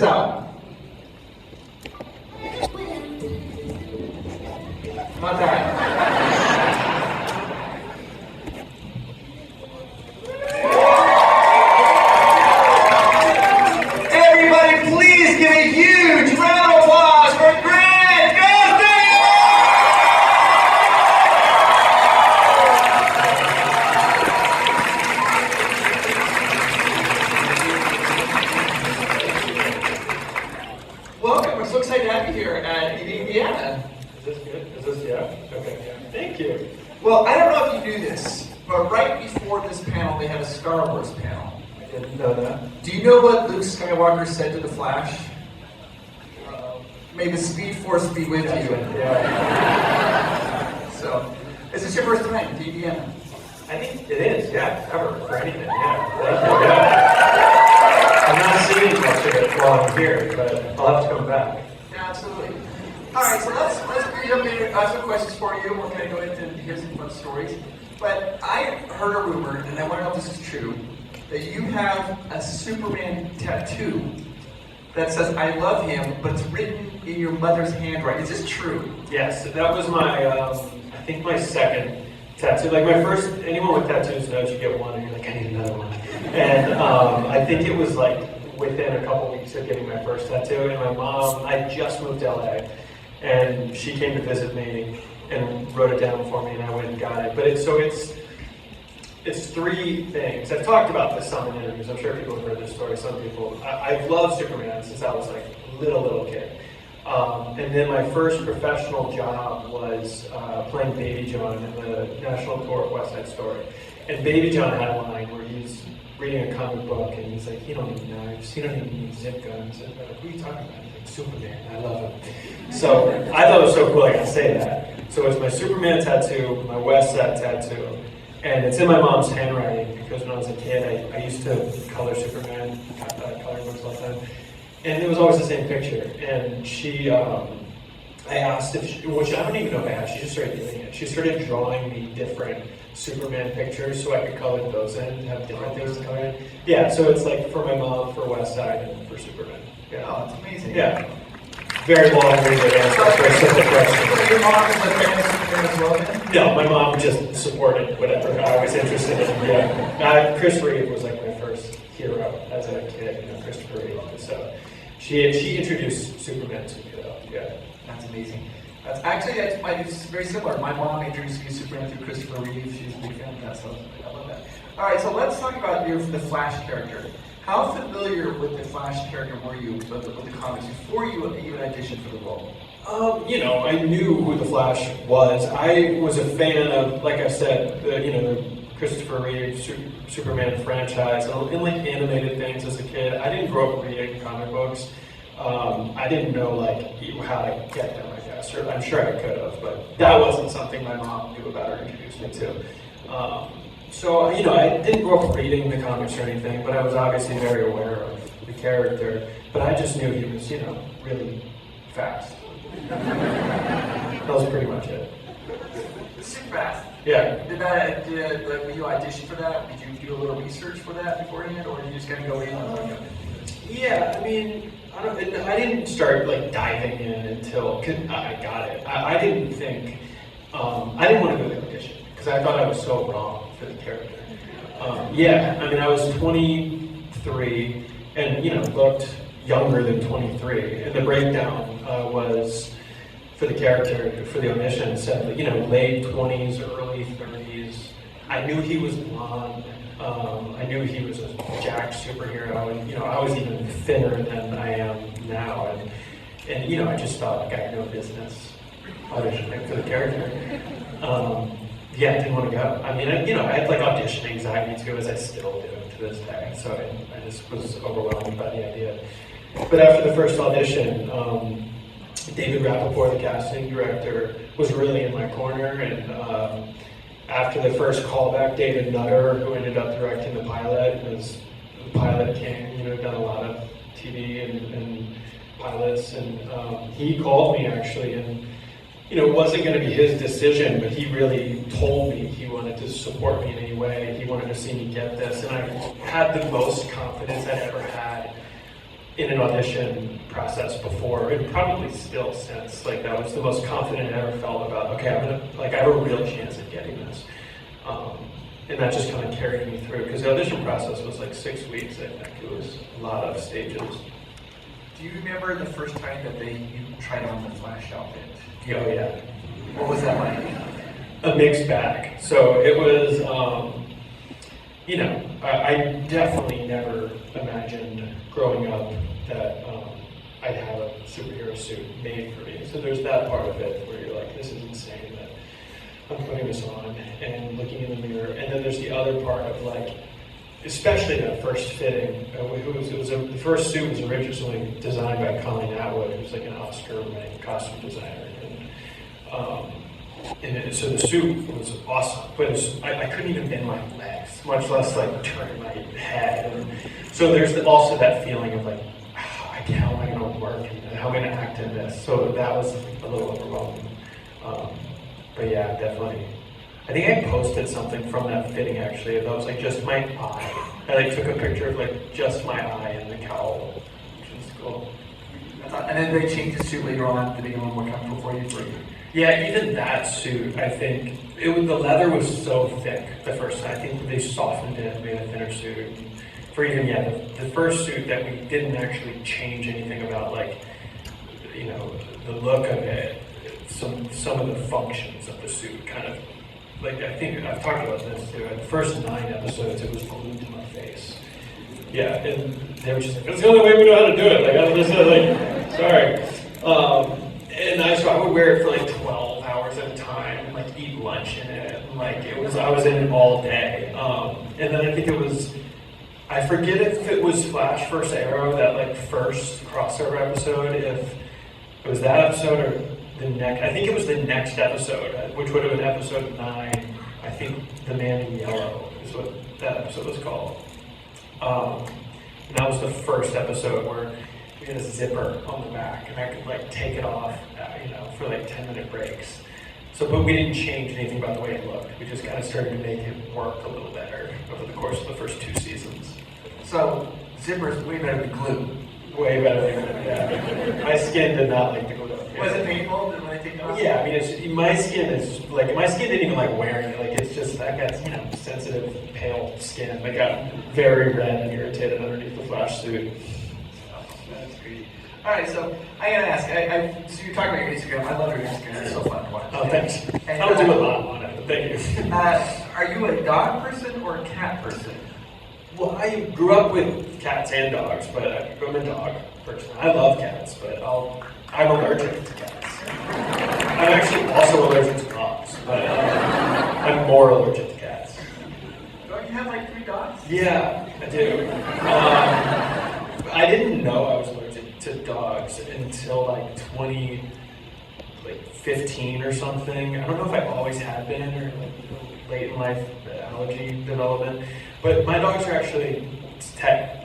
out. Not that. Everybody, please give a huge round of applause for Grant Gustin! Welcome. We're so excited to have you here in Indiana. Is this good? Is this, yeah? Okay, yeah. Thank you. Well, I don't know if you knew this, but right before this panel, they had a Star Wars panel. I didn't know that. Do you know what Luke Skywalker said to the Flash? May the Speed Force be with you. Yeah. So, is this your first time in Indiana? I think it is, yeah, ever, for anything, yeah. Thank you, yeah. I'm not seeing much of it while I'm here, but I'll have to come back. Yeah, absolutely. All right, so let's jump in. I have some questions for you. We're going to go into and hear some fun stories. But I heard a rumor, and I want to know if this is true, that you have a Superman tattoo that says "I love him," but it's written in your mother's handwriting. Is this true? Yes, that was my, I think my second tattoo. Like my first, anyone with tattoos knows you get one and you're like, I need another one. And I think it was like within a couple weeks of getting my first tattoo. And my mom, I just moved to LA, and she came to visit me and wrote it down for me, and I went and got it. But it's three things. I've talked about this some in interviews. I'm sure people have heard this story. Some people. I've loved Superman since I was like a little kid. And then my first professional job was playing Baby John in the national tour of West Side Story. And Baby John had a line where he's reading a comic book and he's like, he don't need knives, he don't even need zip guns. And I'm like, who are you talking about? He's like, Superman, I love him. So I thought it was so cool I could say that. So it's my Superman tattoo, my West Side tattoo. And it's in my mom's handwriting because when I was a kid, I used to color Superman, coloring books all the time. And it was always the same picture. And she, I asked if she, which I don't even know if I asked, she just started doing it. She started drawing me different Superman pictures so I could color those in, have different things to color in. Yeah, so it's like for my mom, for West Side, and for Superman. Yeah. Oh, that's amazing. Yeah. Very long-winded answer for a simple question. So your mom is a fan of Superman as well, then? No, my mom just supported whatever I was interested in. Yeah, Chris Reeve was like my first hero as a kid. Christopher Reeve. So she introduced Superman to me, though. Yeah, that's amazing. It's very similar. My mom introduced me to Superman through Christopher Reeve. She's a big fan of that, so I love that. All right, so let's talk about the Flash character. How familiar with the Flash character were you with the comics before you even auditioned for the role? I knew who the Flash was. I was a fan of, like I said, the Christopher Reeve Superman franchise and like animated things as a kid. I didn't grow up reading comic books. I didn't know how to get them, I guess. Or I'm sure I could have, but that wasn't something my mom knew about or introduced me to. So, I didn't grow up reading the comics or anything, but I was obviously very aware of the character. But I just knew he was, really fast. That was pretty much it. Super fast. Yeah. When you audition for that, did you do a little research for that beforehand, or did you just kind of go in and Yeah, I mean, I didn't start diving in until I got it. I didn't think, I didn't want to go to the audition because I thought I was so wrong for the character. I was 23 and, looked younger than 23. And the breakdown was for the character, for the audition, said, late 20s, early 30s. I knew he was blonde. I knew he was a jacked superhero, and I was even thinner than I am now, and I just thought I had no business auditioning for the character. I didn't want to go. I mean, I had audition anxiety too, as I still do to this day. So I just was overwhelmed by the idea. But after the first audition, David Rappaport, the casting director, was really in my corner, and after the first callback, David Nutter, who ended up directing the pilot, was the pilot king, done a lot of TV and pilots, and he called me actually, and it wasn't going to be his decision, but he really told me he wanted to support me in any way. He wanted to see me get this, and I had the most confidence I'd ever had in an audition process before, and probably still since. Like that was the most confident I ever felt about, okay, I have a real chance at getting this. And that just kind of carried me through, because the audition process was like 6 weeks, I think. It was a lot of stages. Do you remember the first time that you tried on the Flash outfit? Oh yeah. What was that like? A mixed bag. So it was, I definitely never imagined growing up that I'd have a superhero suit made for me. So there's that part of it where you're like, this is insane that I'm putting this on and looking in the mirror. And then there's the other part of like, especially that first fitting. The first suit was originally designed by Colleen Atwood, who's like an Oscar-winning costume designer. So the suit was awesome, but I couldn't even bend my legs, much less like turn my head. And so there's also that feeling of like, how am I going to work and how am I going to act in this? So that was a little overwhelming. But yeah, definitely. I think I posted something from that fitting actually, and that was like just my eye. I like took a picture of like just my eye and the cowl, which was cool. And then they changed the suit later on to be a little more comfortable for you. Yeah, even that suit, I think, the leather was so thick the first time. I think they softened it, made a thinner suit. For even, the first suit that we didn't actually change anything about, like, the look of it, some of the functions of the suit kind of, like, I think, I've talked about this too, the first 9 episodes, it was glued to my face. Yeah, and they were just like, that's the only way we know how to do it. Like, I'm just like, sorry. And so I would wear it for like 12 hours at a time, and like eat lunch in it. And like I was in it all day. And then I think I forget if it was Flash vs. Arrow, that like first crossover episode, if it was that episode or the next. I think it was the next episode, which would have been episode 9. I think The Man in Yellow is what that episode was called. And that was the first episode where we had a zipper on the back, and I could like take it off, for like 10-minute breaks. So, but we didn't change anything about the way it looked. We just kind of started to make it work a little better over the course of the first 2 seasons. So, zipper's way better than glue. Way better than glue, yeah. My skin did not like the glue. Was it painful when I take it off? Yeah, I mean, my skin didn't even like wearing it. Like, it's just, I got, sensitive, pale skin. I got very red and irritated underneath the Flash suit. That's great. All right, so I gotta ask. So you're talking about your Instagram. I love your Instagram. It's so fun to watch. Oh, thanks. And, I don't do a lot on it, but thank you. Are you a dog person or a cat person? Well, I grew up with cats and dogs, but I'm a dog person. I love cats, but I'm allergic to cats. I'm actually also allergic to dogs, but I'm more allergic to cats. Don't you have like 3 dogs? Yeah, I do. I didn't know I was allergic to dogs until like 2015 or something. I don't know if I always had been or like late in life allergy development, but my dogs are actually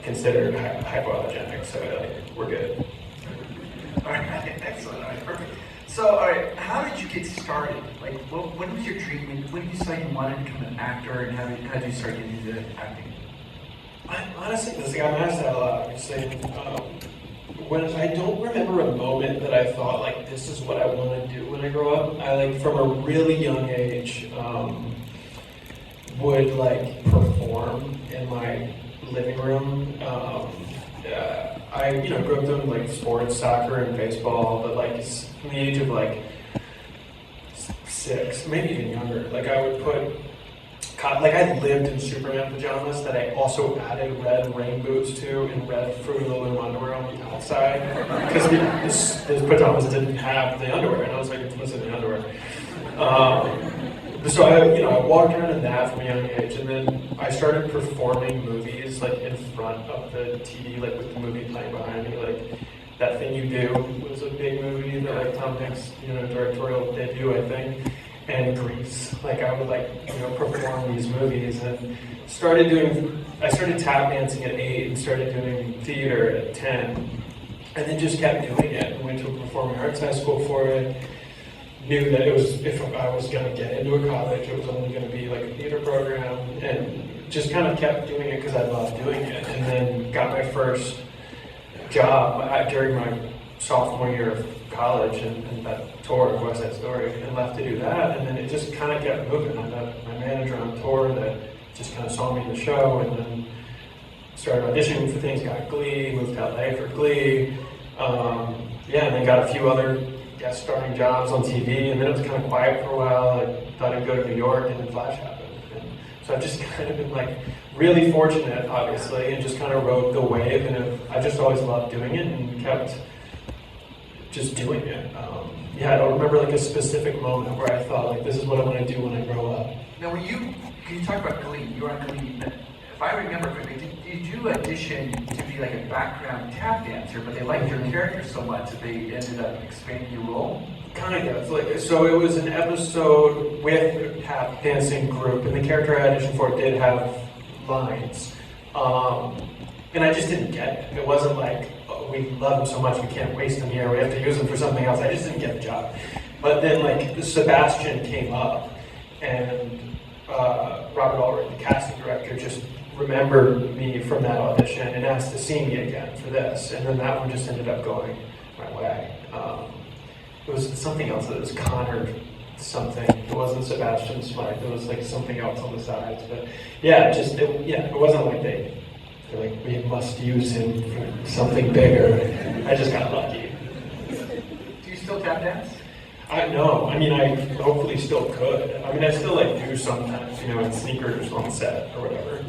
considered hypoallergenic, so we're good. All right, excellent. All right, perfect. So, all right, how did you get started? Like, when was your treatment? When did you decide you wanted to become an actor, and how did you start getting into acting? Honestly, I'm asked that a lot. I don't remember a moment that I thought like this is what I want to do when I grow up. I from a really young age would like perform in my living room. I grew up doing like sports, soccer and baseball, but like from the age of like 6, maybe even younger, like I would put. I lived in Superman pajamas that I also added red rain boots to and red Fruit of the Loom underwear on the outside because those pajamas didn't have the underwear, and I was like, it's missing the underwear. So I walked around in that from a young age, and then I started performing movies like in front of the TV, like with the movie playing behind me. Like That Thing You Do was a big movie that like Tom Hanks, directorial debut, I think. And Grease. I would perform these movies and I started tap dancing at 8 and started doing theater at 10 and then just kept doing it and went to a performing arts high school for it. Knew that if I was going to get into a college, it was only going to be like a theater program and just kind of kept doing it because I loved doing it. And then got my first job during my sophomore year of college and that tour of West Side Story, and left to do that, and then it just kind of kept moving. I met my manager on tour that just kind of saw me in the show, and then started auditioning for things, got Glee, moved to LA for Glee, and then got a few other guest starring jobs on TV, and then it was kind of quiet for a while. I thought I'd go to New York, and then Flash happened. And so I've just kind of been like really fortunate, obviously, and just kind of rode the wave, and I just always loved doing it and kept just doing it. I don't remember like a specific moment where I thought like this is what I want to do when I grow up. Now, can you talk about Glee? You were on Glee. If I remember correctly, did you audition to be like a background tap dancer, but they liked your character so much that they ended up expanding your role? Kind of. So it was an episode with a tap dancing group, and the character I auditioned for did have lines. And I just didn't get it. It wasn't like, oh, we love him so much, we can't waste him here, we have to use him for something else. I just didn't get the job. But then like Sebastian came up, and Robert Allred, the casting director, just remembered me from that audition and asked to see me again for this. And then that one just ended up going my way. It was something else. It was Connor something. It wasn't Sebastian Smythe. It was like something else on the sides. But it wasn't like they're like, we must use him for something bigger. I just got lucky. Do you still tap dance? I hopefully still could. I still like do sometimes, in sneakers on set or whatever.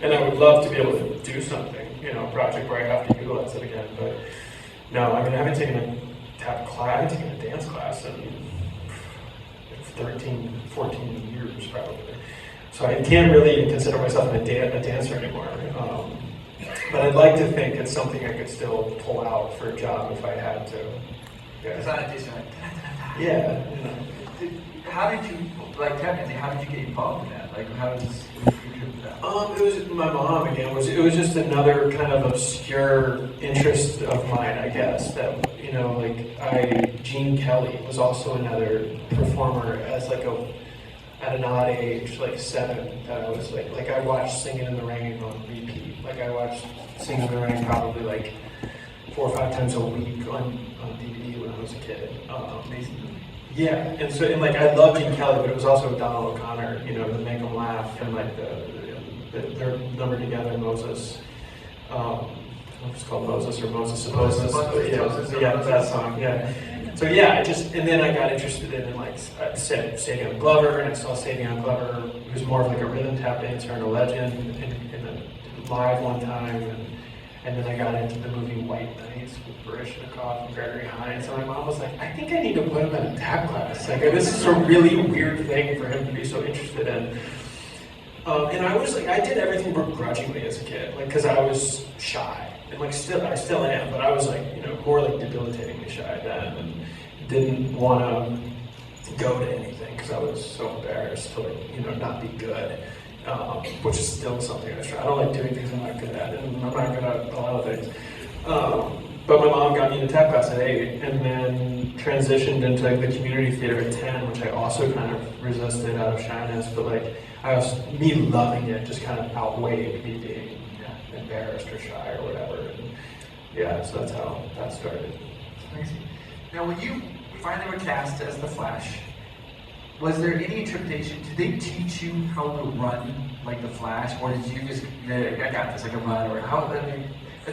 And I would love to be able to do something, a project where I have to utilize it again. But no, I haven't taken a tap class, I haven't taken a dance class in 13, 14 years probably. So I can't really consider myself a dancer anymore. But I'd like to think it's something I could still pull out for a job if I had to. It's not a dance, like, yeah. How did you, like tap dancing, how did you get involved in that? Like, how did you do that? It was my mom again. It was just another kind of obscure interest of mine, I guess. That Gene Kelly was also another performer as at an odd age, like 7. That I was like I watched Singing in the Rain on repeat. Like I watched Singing in the Rain probably like 4 or 5 times a week on DVD when I was a kid. Amazing. Yeah, and I love Gene Kelly, but it was also Donald O'Connor, to make him laugh, and their number together, Moses. I don't know if it's called Moses or Moses Supposes. That song. Yeah. So and then I got interested in Savion Glover, and I saw Savion Glover, who's more of like a rhythm tap dancer and a legend, in a live one time, and then I got into the movie White Nights with Baryshnikov and Gregory Hines, and my mom was like, I think I need to put him in a tap class. Like, this is a really weird thing for him to be so interested in. And I was I did everything begrudgingly as a kid, because I was shy, and I still am, but I was more debilitatingly shy then, and didn't want to go to anything because I was so embarrassed to not be good. Which is still something I try. I don't like doing things I'm not good at, and I'm not good at a lot of things. But my mom got me into tap class at 8, and then transitioned into the community theater at 10, which I also kind of resisted out of shyness. But me loving it just kind of outweighed me being embarrassed or shy or whatever. And so that's how that started. Amazing. Now, when you finally were cast as the Flash, was there any interpretation? Did they teach you how to run like the Flash, or did you just, I got this, I can run, or how?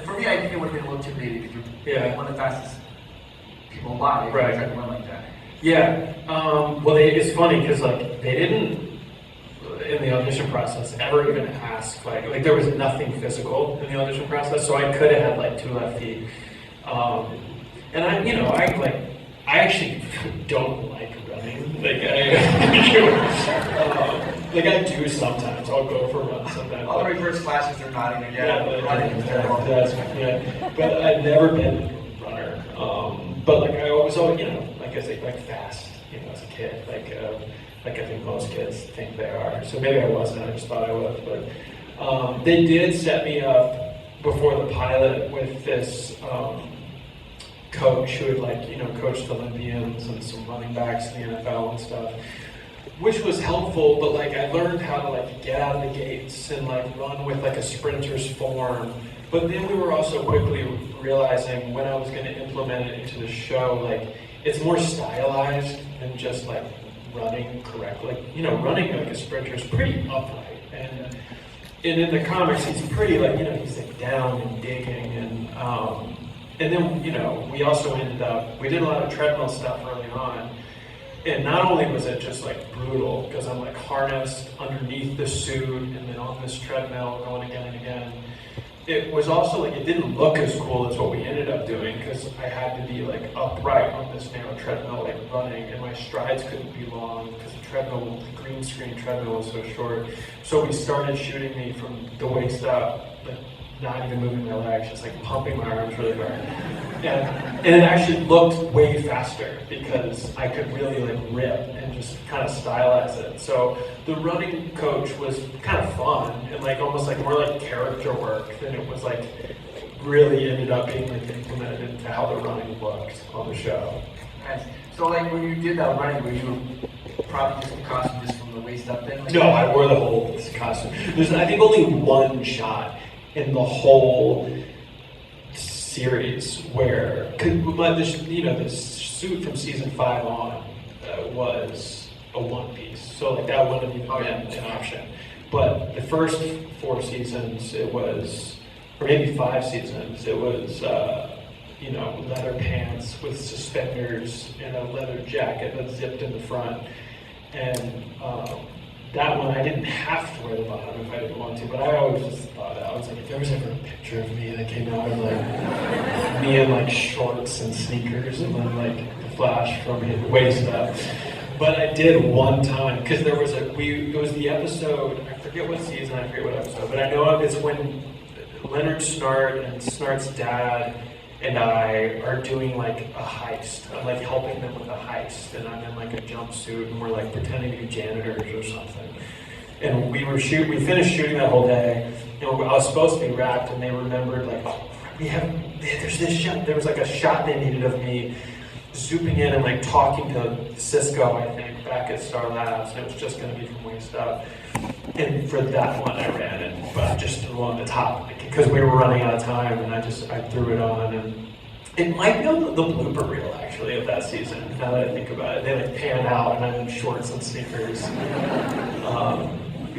For me, I think it would have been a little intimidating because you're one of the fastest people alive. Right. Trying to run like that. Yeah. It's funny because they didn't in the audition process ever even ask like there was nothing physical in the audition process, so I could have had 2 left feet. And I actually don't like running. I do sometimes. I'll go for a run sometimes. All the reverse flashes are nodding again. Running is terrible. But I've never been a runner. But I was always, I say fast, as a kid. I think most kids think they are. So maybe I wasn't. I just thought I was. But they did set me up before the pilot with this coach who had coached Olympians and some running backs in the NFL and stuff, which was helpful. But I learned how to get out of the gates and run with a sprinter's form But then we were also quickly realizing when I was going to implement it into the show, like it's more stylized than just like running correctly. You know, running like a sprinter is pretty upright, and in the comics he's pretty like, you know, he's like down and digging, and then, you know, we also ended up, we did a lot of treadmill stuff early on. And not only was it just like brutal, because I'm like harnessed underneath the suit and then on this treadmill going again and again, it was also like, it didn't look as cool as what we ended up doing, because I had to be like upright on this narrow treadmill, like running, and my strides couldn't be long because the treadmill, the green screen treadmill was so short. So we started shooting me from the waist up, like not even moving my legs, just like pumping my arms really hard. And it actually looked way faster because I could really like rip and just kind of stylize it. So the running coach was kind of fun and like almost like more like character work than it was like really ended up being like implemented into how the running looked on the show. Nice. So like when you did that running, were you probably just in costume just from the waist up then? Like, no, I wore the whole costume. There's I think only one shot in the whole series where, but this, you know, the suit from season 5 on was a one piece, so like that wouldn't have even been an option. But the first 4 seasons, it was, or maybe 5 seasons, it was, you know, leather pants with suspenders and a leather jacket that zipped in the front, and that one I didn't have to wear the bottom if I didn't want to, but I always just thought that. I was like, if there was ever a picture of me that came out of like me in like shorts and sneakers and then like the flash from his waist up. But I did one time, because there was it was the episode, I forget what season, I forget what episode, but I know it's when Leonard Snart and Snart's dad and I are doing like a heist. I'm like helping them with a heist, and I'm in like a jumpsuit, and we're like pretending to be janitors or something. And we finished shooting that whole day, and I was supposed to be wrapped, and they remembered like, oh, there's this shot. There was like a shot they needed of me zooming in and like talking to Cisco, I think, back at Star Labs, and it was just going to be from waist up. And for that one, I ran it, but I just threw on the top because we were running out of time, and I threw it on, and it might be on the blooper reel actually of that season. Now that I think about it, they like pan out, and I'm in shorts and sneakers.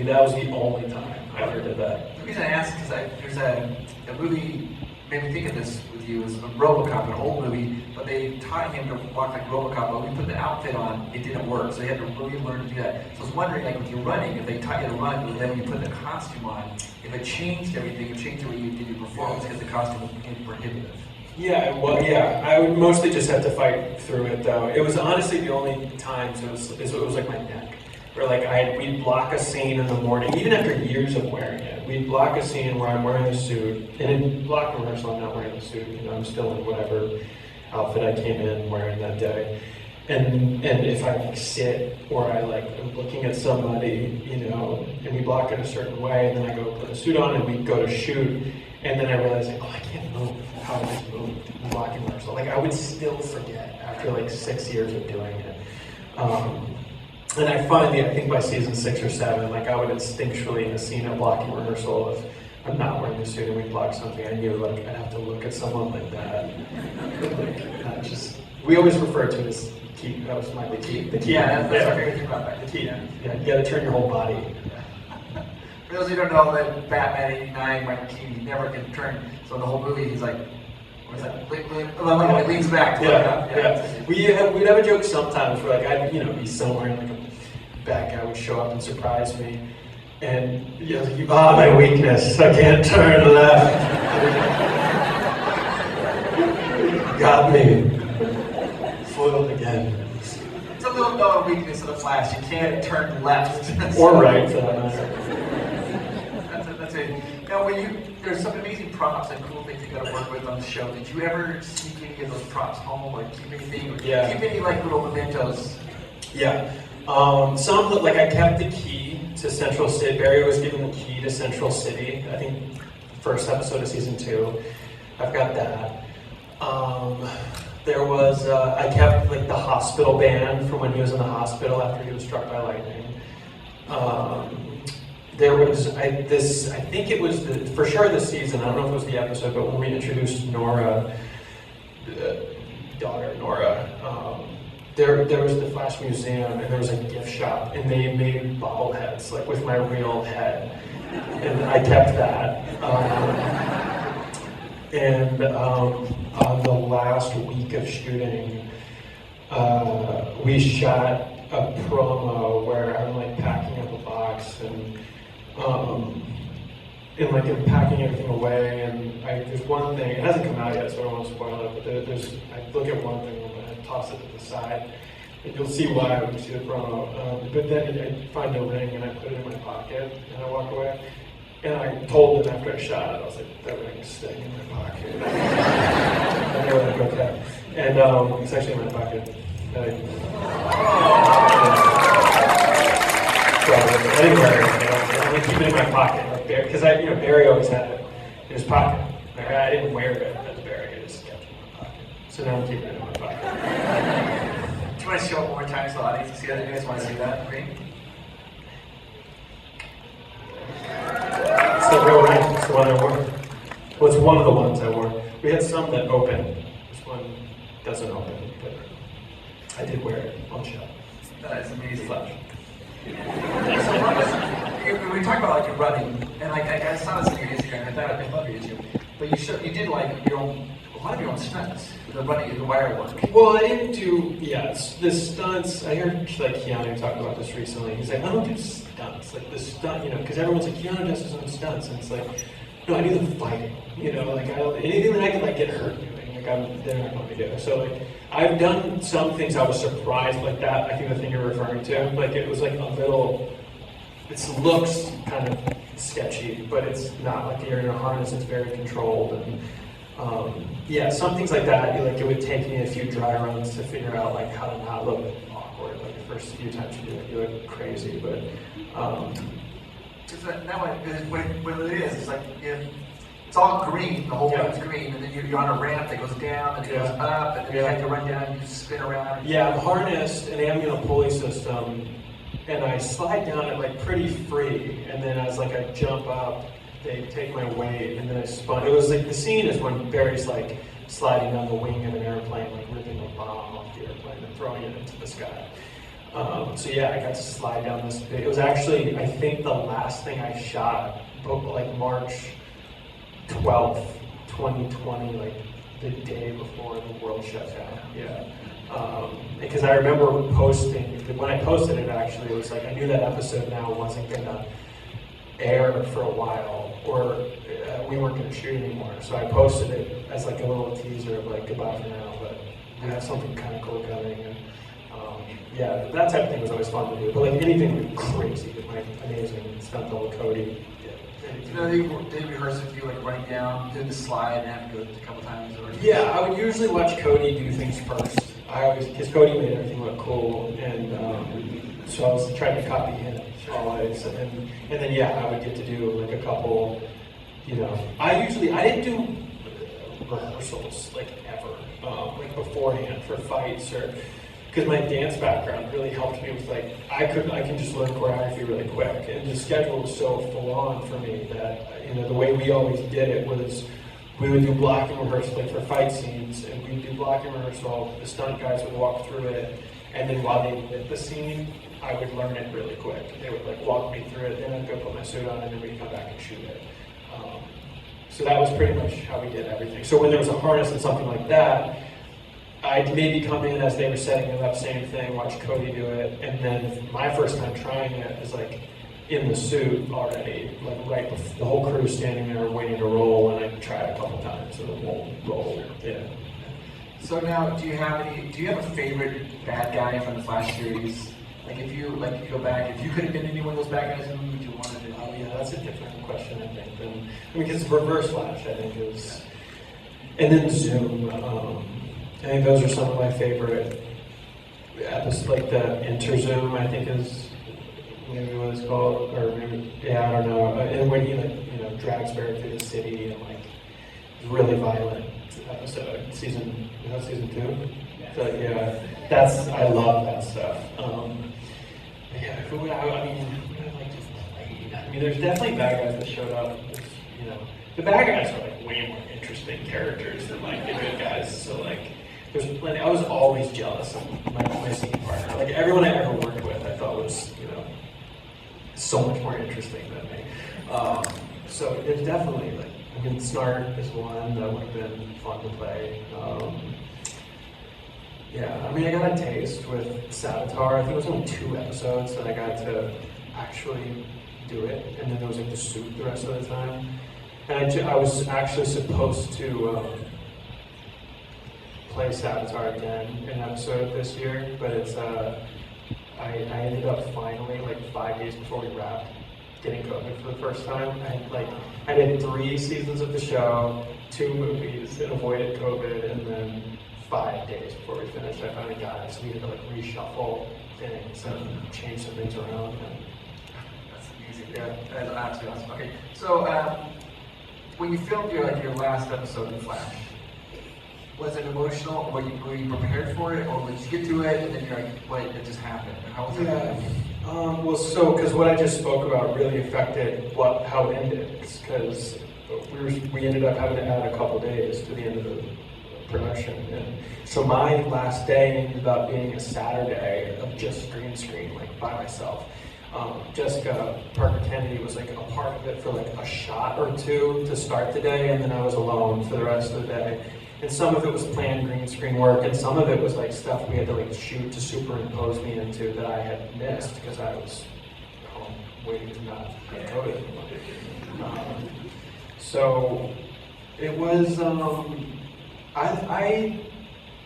That was the only time I ever did that. The reason I ask is because there's a movie made me think of this with you, is RoboCop, an old movie, but they taught him to walk like RoboCop, but when we put the outfit on, it didn't work, so they had to really learn to do that. So I was wondering, like with you running, if they taught you to run, but then when you put the costume on, if it changed everything, it changed the way you did your performance because the costume was prohibitive. Yeah, well, yeah, I would mostly just have to fight through it though. It was honestly the only times it was like my neck. Where like we'd block a scene in the morning, even after years of wearing it, we'd block a scene where I'm wearing a suit, and in block rehearsal I'm not wearing a suit, you know, I'm still in whatever outfit I came in wearing that day. And if I like sit or I like am looking at somebody, you know, and we block it a certain way, and then I go put a suit on and we go to shoot, and then I realize like, oh, I can't move how I just moved in blocking rehearsal. Like I would still forget after like 6 years of doing it. And I finally, I think by season 6 or 7, like I would instinctually in a scene of blocking rehearsal, if I'm not wearing a suit and we block something, I knew like I'd have to look at someone like that. Like, we always refer to it as key. That was my key. The key. Yeah, that's our favorite thing about that. The key. Yeah, you got to turn your whole body. For those who don't know, that Batman '89, Michael Keaton, never can turn. So the whole movie, he's like, what's that? It leans back. Yeah. We'd have a joke sometimes where like I'd be somewhere and like a bad guy would show up and surprise me, and you are my weakness. I can't turn left. Got me. Foiled again. It's a little known weakness of the Flash. You can't turn left. Or right, for that matter. That's it. Now, there's some amazing props and cool things you got to work with on the show. Did you ever sneak any of those props home, or keep anything? Or keep any like little mementos? Yeah. Some, like I kept the key to Central City. Barry was given the key to Central City. I think first episode of season 2. I've got that. There was, I kept like the hospital band from when he was in the hospital after he was struck by lightning. there was I think it was for sure this season. I don't know if it was the episode, but when we introduced Nora, daughter Nora, there was the Flash Museum, and there was a gift shop, and they made bobbleheads like with my real head, and I kept that. And on the last week of shooting, we shot a promo where I'm like packing up a box and like I'm packing everything away, and there's one thing, it hasn't come out yet, so I don't want to spoil it, but I look at one thing and I toss it to the side, and you'll see why when you see the promo. But then I find a ring and I put it in my pocket and I walk away. And I told them after I shot it, I was like, that ring is staying in my pocket. And they were like, okay. And it's actually in my pocket. So I didn't wear it. I only keep it in my pocket, like because Barry always had it in his pocket. Like, I didn't wear it as Barry, I just kept it in my pocket. So now I'm keeping it in my pocket. Do you want to show it one more time so the audience can see that? You guys want to see that ring? It's the real ring. It's the one I wore. Well, it's one of the ones I wore. We had some that open. This one doesn't open, but I did wear it one shot. That is amazing. Flash. So we talk about like your running, and like I saw this on your Instagram. I love your YouTube, but you did like a lot of your own stunts, the running, the wire work. Well, I didn't do the stunts. I heard like Keanu talk about this recently. He's like, I don't do stunts, like the stunt, because everyone's like Keanu does his own stunts, and it's like, no, I do the fighting. Like anything that I can like get hurt doing, like they're not going to do. So like I've done some things I was surprised like that. I think the thing you're referring to, like it was like a little. It looks kind of sketchy, but it's not. Like you're in a harness, it's very controlled, and some things like that. It would take me a few dry runs to figure out like how to not look awkward. Like the first few times you do it, you look crazy, but. What it is, it's like it's all green, the whole thing's green, and then you're on a ramp that goes down, and it goes up, and then you have to run down, and you spin around. Yeah, I'm harnessed, and I'm in a pulley system, and I slide down it like pretty free, and then as like I jump up, they take my weight, and then I spun. It was like the scene is when Barry's like sliding down the wing of an airplane, like ripping a bomb off the airplane and throwing it into the sky. I got to slide down this big. It was actually, I think, the last thing I shot, like March 12th, 2020, like the day before the world shut down. Yeah. Because I remember posting, when I posted it actually, it was like, I knew that episode now wasn't gonna air for a while, or we weren't gonna shoot anymore. So I posted it as like a little teaser of like, goodbye for now, but we have something kind of cool coming. And, that type of thing was always fun to do. But like anything crazy with my amazing stunt double Cody. They rehearse with you like running down, doing the slide, and have to go a couple times. Yeah, I would usually watch Cody do things first. Because Cody made everything look cool, and so I was trying to copy him always. And then I would get to do like a couple. I didn't do rehearsals like ever, like beforehand for fights or. Because my dance background really helped me with like, I can just learn choreography really quick, and the schedule was so full on for me that, the way we always did it was, we would do blocking rehearsal like for fight scenes, and we'd do blocking rehearsal, the stunt guys would walk through it, and then while they lit the scene, I would learn it really quick. They would like walk me through it, then I'd go put my suit on, and then we'd come back and shoot it. So that was pretty much how we did everything. So when there was a harness and something like that, I'd maybe come in as they were setting it up, same thing, watch Cody do it, and then my first time trying it is like in the suit already, like right before the whole crew standing there waiting to roll, and I tried a couple times, so it won't roll. Yeah. So now, do you have a favorite bad guy from the Flash series? Like if you go back, if you could have been any one of those bad guys, who would you want to be? Oh yeah, that's a different question, I think. Because Reverse Flash, I think is, and then Zoom. I think those are some of my favorite episodes, like the Interzoom, I think is maybe what it's called, or maybe, I don't know. And when he drags Barry through the city and like really violent episode, season 2. So I love that stuff. Who would I like to play? mean, there's definitely bad guys that showed up. You know, the bad guys are like way more interesting characters than like the good guys. So like, there's plenty. I was always jealous of my scene partner. Like everyone I ever worked with, I thought was, you know, so much more interesting than me. So there's definitely like, I mean, Snart is one that would have been fun to play. Yeah, I mean, I got a taste with Savitar. I think it was only 2 episodes that I got to actually do it, and then there was like the suit the rest of the time. And I was actually supposed to play Savitar again in an episode this year, but it's I ended up finally, like 5 days before we wrapped, getting COVID for the first time. I did 3 seasons of the show, 2 movies, and avoided COVID, and then 5 days before we finished, I finally got it. So we had to like reshuffle things and change some things around. And that's amazing. Yeah, that's absolutely awesome. Okay, so when you filmed your last episode of Flash, was it emotional? Were you prepared for it, or did you get to it and then you're like, wait, it just happened? How was it? Well, so because what I just spoke about really affected how it ended, because we ended up having to add a couple days to the end of the production, and so my last day ended up being a Saturday of just green screen, like by myself. Jessica Parker Kennedy was like a part of it for like a shot or 2 to start the day, and then I was alone for the rest of the day. And some of it was planned green screen work, and some of it was like stuff we had to like shoot to superimpose me into that I had missed because I was home waiting to not get COVID. So it was. I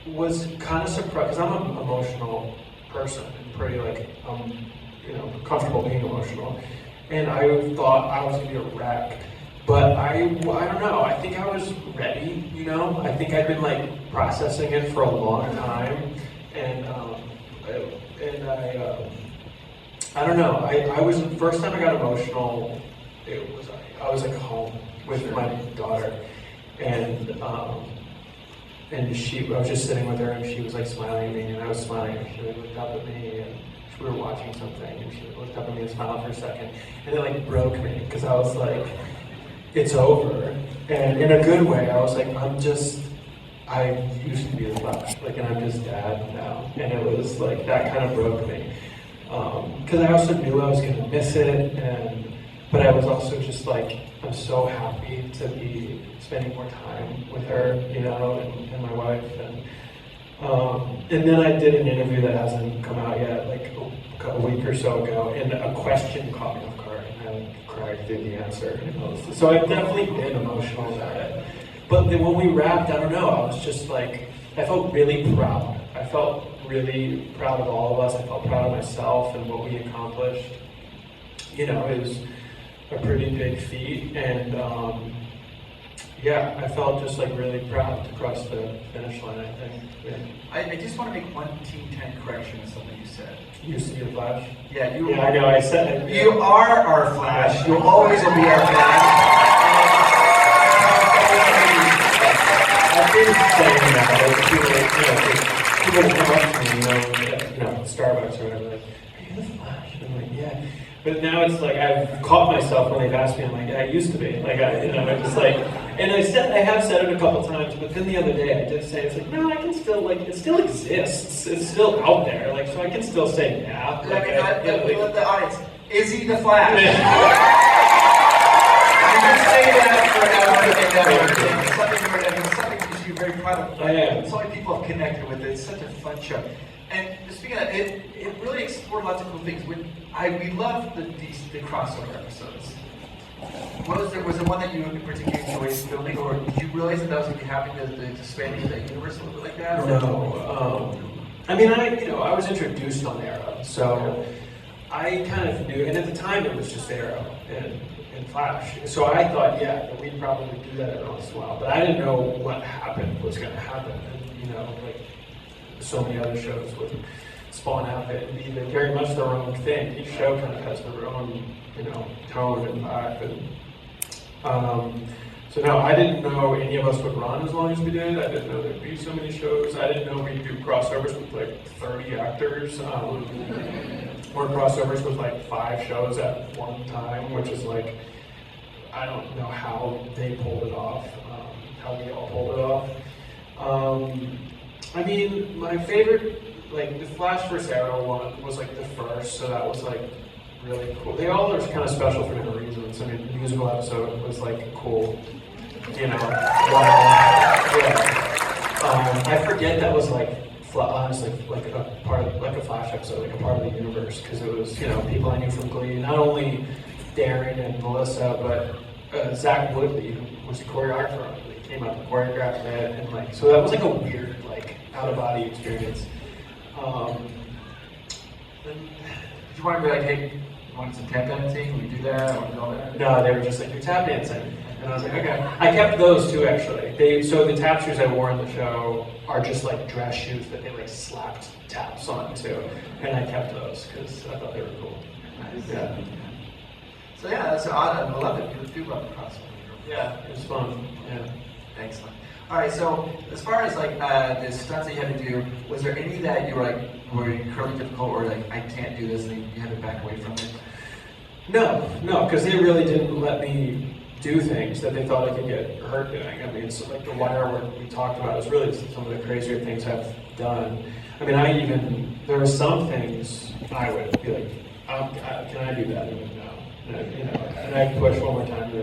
was kind of surprised because I'm an emotional person and pretty like you know, comfortable being emotional, and I thought I was gonna be a wreck. But I don't know, I think I was ready, you know? I think I'd been like processing it for a long time, and I don't know, I was, the first time I got emotional, I was like home with my daughter, and I was just sitting with her, and she was like smiling at me, and I was smiling, and she looked up at me, and we were watching something, and she looked up at me and smiled for a second, and it like broke me, because I was like, it's over. And in a good way, I was like, I used to be a Flash, like, and I'm just dad now. And it was like, that kind of broke me. Because I also knew I was gonna miss it, but I was also just like, I'm so happy to be spending more time with her, you know, and my wife. And then I did an interview that hasn't come out yet, like a week or so ago, and a question caught me off guard, and I cried through the answer. So I've definitely been emotional about it. But then when we wrapped, I don't know, I was just like, I felt really proud. I felt really proud of all of us. I felt proud of myself and what we accomplished. You know, it was a pretty big feat, and yeah, I felt just like really proud to cross the finish line, I think. Yeah. I just want to make one Team 10 correction to something you said. You used to be the Flash? Yeah, yeah, I know, I said it. You are our Flash. You always will be our Flash. I've been saying that, like, people come up to me, you know, Starbucks or whatever, like, are you the Flash? And I'm like, yeah. But now it's like, I've caught myself when they've asked me, I'm like, yeah, I used to be. Like, I'm just like, and I have said it a couple times, but then the other day I did say, it's like, no, I can still, like, it still exists. It's still out there. Like, so I can still say, yeah. Let the audience, is he the Flash? You can say that forever and ever. It's something you should be very proud of. I am. So many people have connected with it. It's such a fun show. And speaking of it, it really explored lots of cool things. We loved the crossover episodes. Was there one that you particularly enjoyed filming, or did you realize that was going to be happening to expand into that universe a little bit like that? Or? No. I mean, I was introduced on Arrow, so I kind of knew, and at the time it was just Arrow and Flash. So I thought, yeah, that we'd probably do that every once in a while, but I didn't know what was going to happen. And, you know, like so many other shows would spawn out and be very much their own thing. Each show kind of has their own, you know, tone and vibe. And so So no, I didn't know any of us would run as long as we did. I didn't know there'd be so many shows. I didn't know we'd do crossovers with like 30 actors. Or crossovers with like 5 shows at one time, which is like, I don't know how they pulled it off, how we all pulled it off. I mean, my favorite, like the Flash vs. Arrow one was like the first, so that was like really cool. They all are kind of special for different reasons. I mean, the musical episode was like cool, you know. Yeah. I forget that was like honestly like a part of like a Flash episode, like a part of the universe, because it was, you know, people I knew from Glee, not only Darren and Melissa, but Zach Woodley, who was the choreographer on it. He came up and choreographed it, and like, so that was like a weird, like, out of body experience. Did you want to be like, hey, you want some tap dancing? Can we do that? I want to do all that? No, they were just like, you're tap dancing. And I was like, okay. I kept those too, actually. So the tap shoes I wore in the show are just like dress shoes that they like slapped taps on too. And I kept those because I thought they were cool. Nice. Yeah. So yeah, that's odd. I love it. You do love the crossover. Yeah, it was fun. Yeah. Excellent. All right, so as far as like the stunts that you had to do, was there any that you were like were incredibly difficult, or like I can't do this, and you had to back away from it? No, because they really didn't let me do things that they thought I could get hurt doing. I mean, so like the wire work we talked about is really some of the crazier things I've done. I mean, there were some things I would be like, can I do that? And no. You know, and I push one more time, no,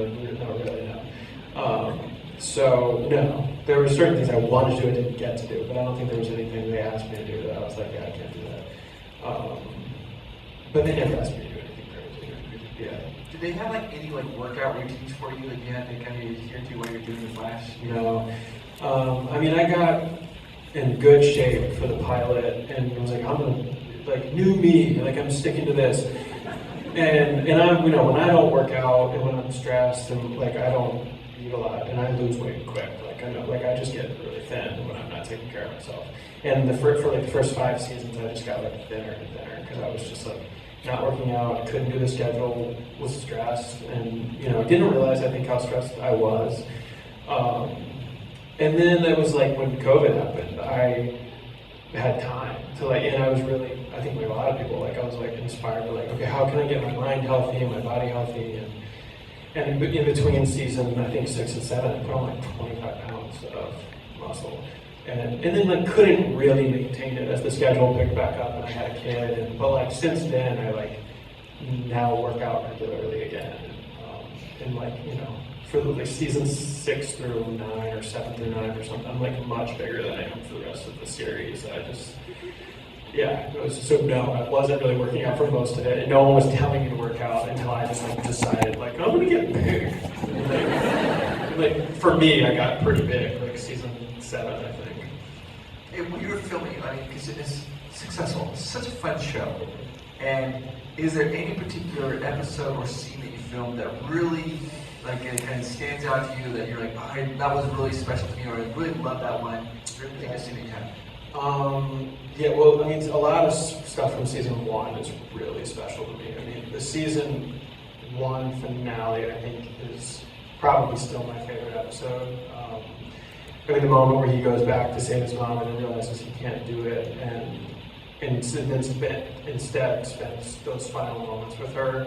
really, no. So no, there were certain things I wanted to do and didn't get to do, but I don't think there was anything they asked me to do that I was like, yeah, I can't do that. But they never asked me to do anything crazy. Yeah. Did they have like any like workout routines for you that you had to kind of adhere to while you're doing the Flash? No. I mean, I got in good shape for the pilot, and I was like, I'm gonna, like, new me, like I'm sticking to this. And I'm, you know, when I don't work out and when I'm stressed and like I don't eat a lot and I lose weight quick, like I know, like I just get really thin when I'm not taking care of myself. And for like the first 5 seasons, I just got like thinner and thinner because I was just like not working out, couldn't do the schedule, was stressed, and you know, didn't realize I think how stressed I was. And then it was like when COVID happened, I had time to like, and I was really, I think like a lot of people, like I was like inspired to like, okay, how can I get my mind healthy and my body healthy? And in between season, I think 6 and 7, I put on like 25 pounds of muscle. And then like couldn't really maintain it as the schedule picked back up and I had a kid. But like since then, I like now work out regularly again. And like, you know, for like season 6 through 9 or 7 through 9 or something, I'm like much bigger than I am for the rest of the series. I just, yeah, it was, so no, I wasn't really working out for most of it. And no one was telling me to work out until I just like decided like, I'm gonna get big. Like for me, I got pretty big, like season 7, I think. When you were filming, I mean, because it is successful, it's such a fun show. And is there any particular episode or scene that you filmed that really, like, it kind of stands out to you that you're like, oh, that was really special to me, or I really love that one? Is there anything I've seen that you have? Yeah, well, I mean, a lot of stuff from season 1 is really special to me. I mean, the season 1 finale, I think, is probably still my favorite episode. I mean, the moment where he goes back to save his mom and then realizes he can't do it, and then instead spends those final moments with her.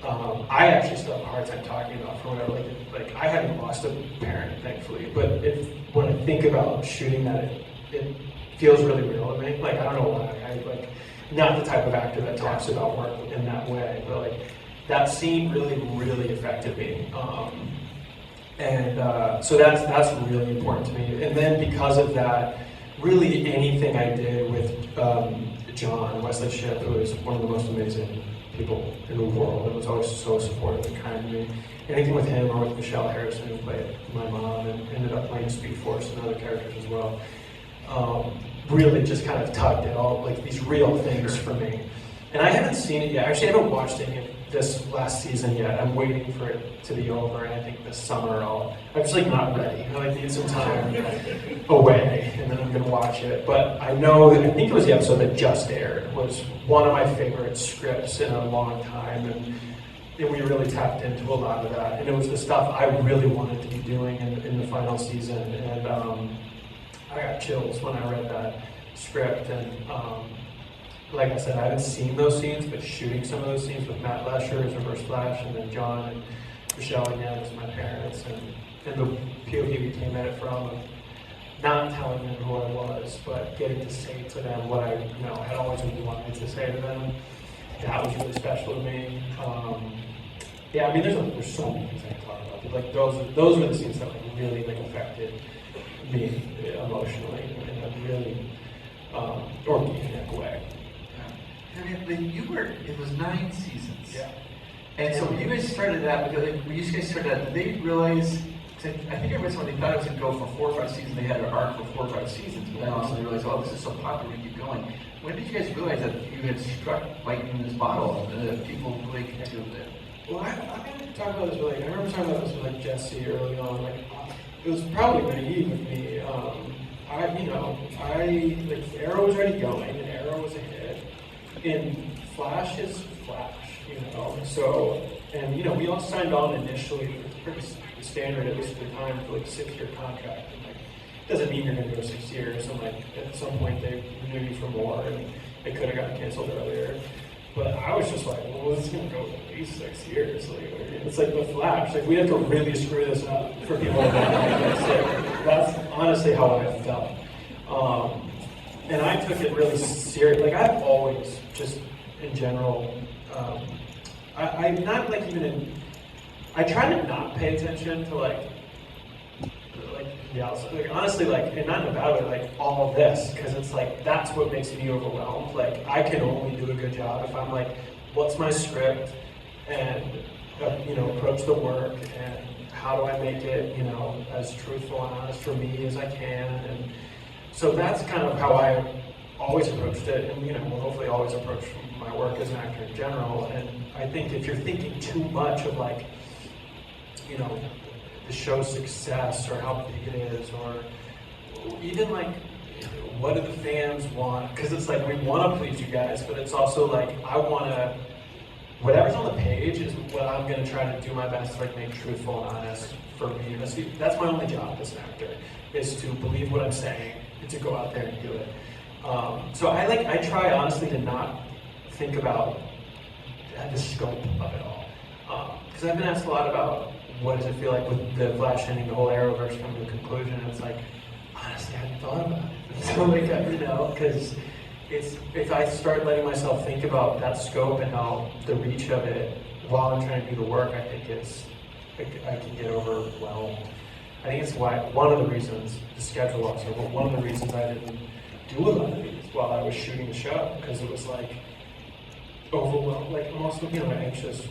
I actually still have a hard time talking about for whatever, like I haven't lost a parent, thankfully, but when I think about shooting that, it feels really real to me. Like, I don't know why, I like, not the type of actor that talks about work in that way, but like, that scene really affected me. So that's really important to me. And then because of that, really anything I did with John, Wesley Shipp, who is one of the most amazing people in the world, and was always so supportive and kind to me. Anything with him or with Michelle Harrison, who played my mom and ended up playing Speed Force and other characters as well, really just kind of tugged at all, like these real things for me. And I haven't seen it yet. Actually, I haven't watched any of this last season yet. I'm waiting for it to be over, and I think this summer I'm just like not ready. I like need some time away, and then I'm gonna watch it. But I know that, I think it was the episode that just aired, was one of my favorite scripts in a long time, and and we really tapped into a lot of that. And it was the stuff I really wanted to be doing in the final season. And I got chills when I read that script. And like I said, I haven't seen those scenes, but shooting some of those scenes with Matt Lesher as Reverse Flash, and then John and Michelle again as my parents, and the POV we came at it from, not telling them who I was, but getting to say to them what I had always wanted to say to them. That was really special to me. Yeah, I mean, there's so many things I can talk about. But, like those were the scenes that like really like affected me emotionally in a really organic way. I mean, it was 9 seasons. Yeah. And so when you guys started that, because like, when you guys started that, did they realize, I think originally they thought it was going to go for 4 or 5 seasons, they had an arc for 4 or 5 seasons, but then also they realized, oh, this is so popular, we keep going. When did you guys realize that you had struck lightning in this bottle, and that people really connected with it? Well, I didn't talk about this really. I remember talking about this with like Jesse early on. Like, it was probably naive of me. Like Arrow was already going, and Arrow was a hit, and Flash is Flash, So, and we all signed on initially. It was pretty standard, at least at the time, for like a 6-year contract. And like, doesn't mean you're going to go 6 years. And like at some point they renewed you for more, and it could have gotten canceled earlier. But I was just like, well, this is going to go at least 6 years. Like, it's like the Flash. Like, we have to really screw this up for people to get sick. That's honestly how I felt. And I took it really serious. Like, I've always, just in general, I'm not like even in, I try to not pay attention to like the outside. Like, honestly, like, and not in a bad way, like all of this, because it's like, that's what makes me overwhelmed. Like, I can only do a good job if I'm like, what's my script, and approach the work, and how do I make it, as truthful and honest for me as I can. And so that's kind of how I always approached it, and will hopefully always approach my work as an actor in general. And I think if you're thinking too much of like, the show's success or how big it is, or even like, what do the fans want? Because it's like, we want to please you guys, but it's also like, I want to, whatever's on the page is what I'm going to try to do my best to like make truthful and honest for me. That's my only job as an actor, is to believe what I'm saying and to go out there and do it. So I try honestly to not think about the scope of it all. Because I've been asked a lot about what does it feel like with the Flash ending, the whole Arrowverse coming to a conclusion, and it's like, honestly, I hadn't thought about it. So like, because if I start letting myself think about that scope and how the reach of it while I'm trying to do the work, I think I can get overwhelmed. I think it's one of the reasons, the schedule also, but one of the reasons I didn't do a lot of these while I was shooting the show, because it was like overwhelmed. Like, I'm also an anxious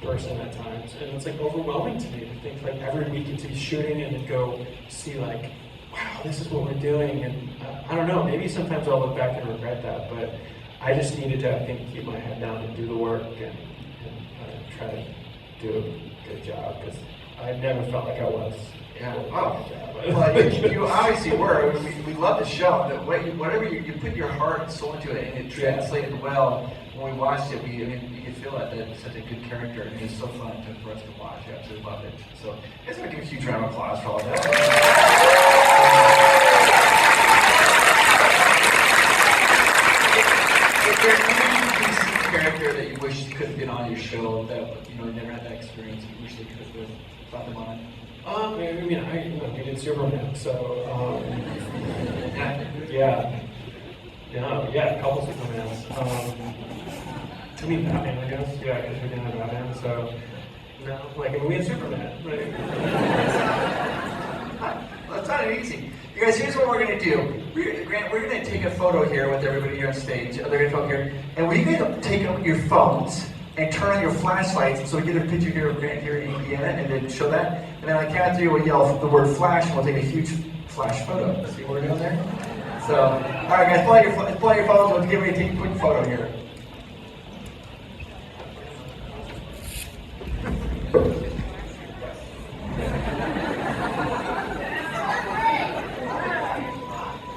person at times, and it's like overwhelming to me to think like every week to be shooting and then go see like, wow, this is what we're doing. And I don't know, maybe sometimes I'll look back and regret that, but I just needed to, I think, keep my head down and do the work and try to do a good job, because I never felt like I was. Yeah. Oh. Well, you obviously were. We love the show. Whatever you put your heart and soul into it, and it translated well. When we watched it, you could feel that it's such a good character, and it was so fun for us to watch. I absolutely loved it. So, I guess I'll give a huge round of applause for all that. Is there any DC character that you wish could have been on your show that never had that experience? You wish they could have brought them on? We did Superman, so yeah, a couple Supermans. Batman, I guess. Yeah, because we didn't have Batman, so we had Superman. Well, it's not easy. You guys, here's what we're gonna do. Grant, we're gonna take a photo here with everybody here on stage. They're gonna come here, and we gonna take out your phones and turn on your flashlights so we get a picture here of Grant here in Indiana, and then show that. And then on the count of 3, we'll yell the word flash, and we'll take a huge flash photo. See what we're doing there? So, all right, guys, pull out your phones. Let's get ready to take a quick photo here.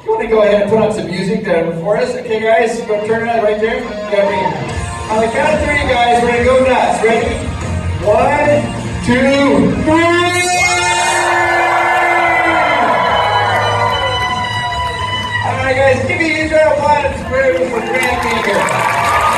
You want to go ahead and put on some music for us? Okay, guys, go turn it on right there. You got me. On the count of 3, guys, we're going to go nuts. Ready? 1, 2, 3. All right, guys, give me a huge round of applause for Grant being here.